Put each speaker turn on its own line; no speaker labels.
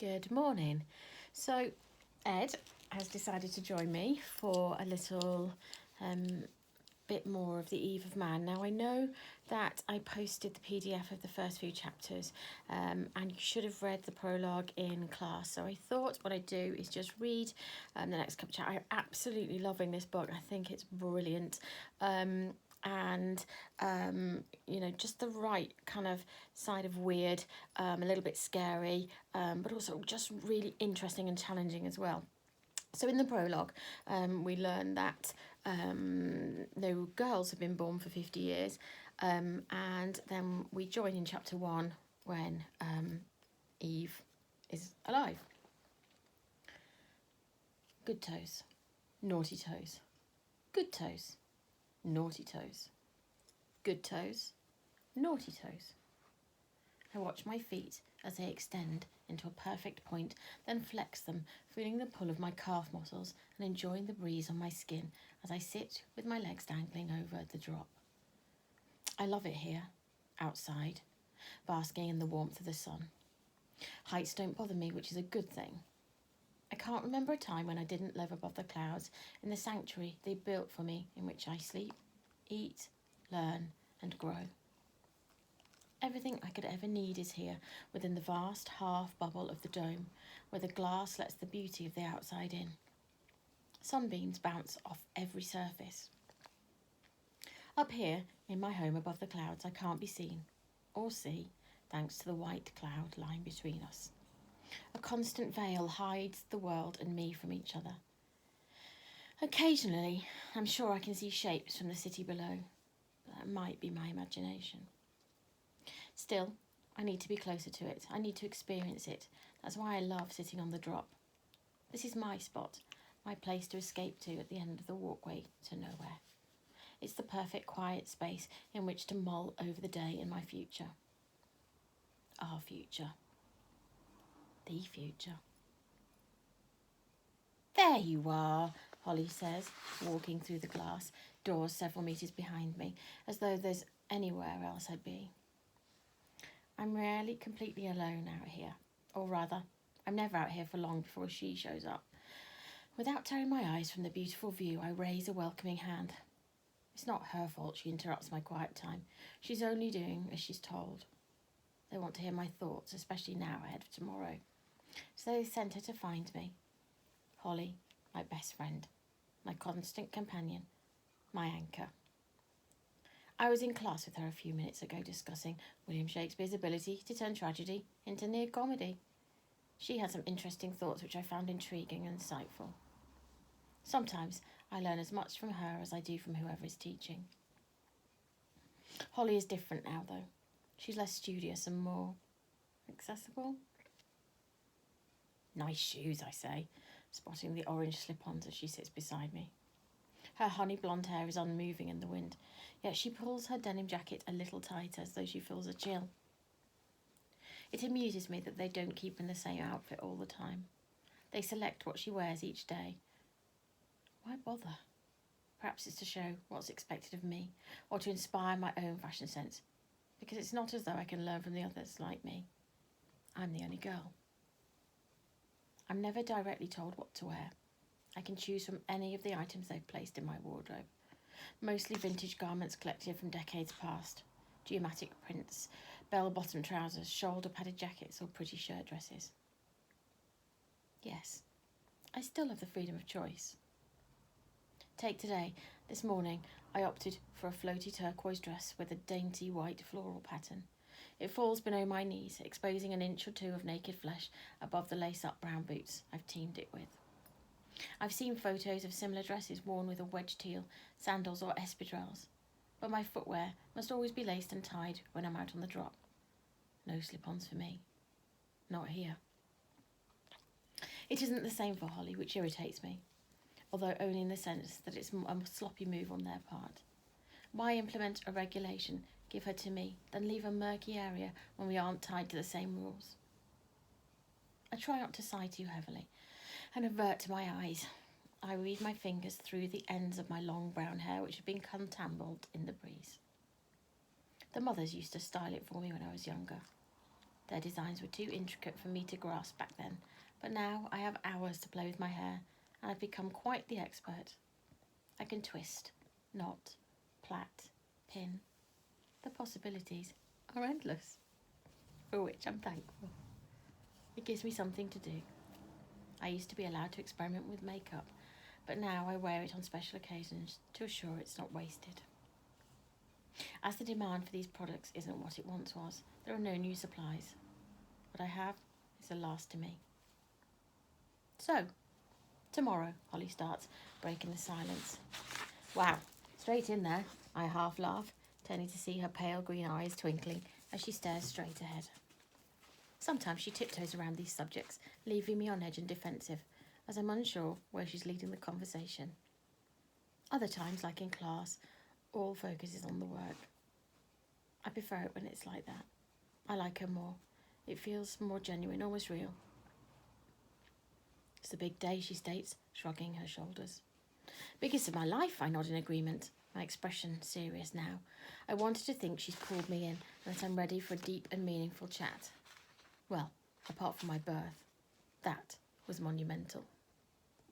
Good morning. So, Ed has decided to join me for a little bit more of the Eve of Man. Now, I know that I posted the PDF of the first few chapters and you should have read the prologue in class. So, I thought what I'd do is just read the next couple of chapters. I'm absolutely loving this book, I think it's brilliant. You know, just the right kind of side of weird, a little bit scary, but also just really interesting and challenging as well. So in the prologue, we learn that no girls have been born for 50 years, and then we join in chapter 1 when Eve is alive. Good toes, naughty toes, good toes, naughty toes, good toes, naughty toes. I watch my feet as they extend into a perfect point, then flex them, feeling the pull of my calf muscles and enjoying the breeze on my skin as I sit with my legs dangling over the drop. I love it here, outside, basking in the warmth of the sun. Heights don't bother me, which is a good thing. I can't remember a time when I didn't live above the clouds in the sanctuary they built for me, in which I sleep, eat, learn, and grow. Everything I could ever need is here, within the vast half bubble of the dome, where the glass lets the beauty of the outside in. Sunbeams bounce off every surface. Up here, in my home above the clouds, I can't be seen, or see, thanks to the white cloud lying between us. A constant veil hides the world and me from each other. Occasionally, I'm sure I can see shapes from the city below, but that might be my imagination. Still, I need to be closer to it. I need to experience it. That's why I love sitting on the drop. This is my spot, my place to escape to at the end of the walkway to nowhere. It's the perfect quiet space in which to mull over the day and my future. Our future. The future. There you are, Holly says, walking through the glass, doors several metres behind me, as though there's anywhere else I'd be. I'm rarely completely alone out here, or rather, I'm never out here for long before she shows up. Without tearing my eyes from the beautiful view, I raise a welcoming hand. It's not her fault she interrupts my quiet time. She's only doing as she's told. They want to hear my thoughts, especially now ahead of tomorrow. So they sent her to find me. Holly, my best friend, my constant companion, my anchor. I was in class with her a few minutes ago discussing William Shakespeare's ability to turn tragedy into near comedy. She had some interesting thoughts which I found intriguing and insightful. Sometimes I learn as much from her as I do from whoever is teaching. Holly is different now, though. She's less studious and more accessible. Nice shoes, I say, spotting the orange slip-ons as she sits beside me. Her honey blonde hair is unmoving in the wind, yet she pulls her denim jacket a little tighter as though she feels a chill. It amuses me that they don't keep in the same outfit all the time. They select what she wears each day. Why bother? Perhaps it's to show what's expected of me, or to inspire my own fashion sense, because it's not as though I can learn from the others like me. I'm the only girl. I'm never directly told what to wear. I can choose from any of the items they've placed in my wardrobe. Mostly vintage garments collected from decades past. Geometric prints, bell-bottom trousers, shoulder-padded jackets or pretty shirt dresses. Yes, I still have the freedom of choice. Take today. This morning, I opted for a floaty turquoise dress with a dainty white floral pattern. It falls below my knees, exposing an inch or two of naked flesh above the lace-up brown boots I've teamed it with. I've seen photos of similar dresses worn with a wedge heel, sandals or espadrilles, but my footwear must always be laced and tied when I'm out on the drop. No slip-ons for me. Not here. It isn't the same for Holly, which irritates me, although only in the sense that it's a sloppy move on their part. Why implement a regulation, give her to me, then leave a murky area when we aren't tied to the same rules? I try not to sigh too heavily and avert to my eyes. I weave my fingers through the ends of my long brown hair, which had been untangled in the breeze. The mothers used to style it for me when I was younger. Their designs were too intricate for me to grasp back then, but now I have hours to play with my hair, and I've become quite the expert. I can twist, knot, plait, pin. The possibilities are endless, for which I'm thankful. It gives me something to do. I used to be allowed to experiment with makeup, but now I wear it on special occasions to assure it's not wasted. As the demand for these products isn't what it once was, there are no new supplies. What I have is a last to me. So, tomorrow, Holly starts, breaking the silence. Wow, straight in there, I half laugh, turning to see her pale green eyes twinkling as she stares straight ahead. Sometimes she tiptoes around these subjects, leaving me on edge and defensive, as I'm unsure where she's leading the conversation. Other times, like in class, all focus is on the work. I prefer it when it's like that. I like her more. It feels more genuine, almost real. It's the big day, she states, shrugging her shoulders. Biggest of my life, I nod in agreement, my expression serious now. I wanted to think she's pulled me in and that I'm ready for a deep and meaningful chat. Well, apart from my birth. That was monumental.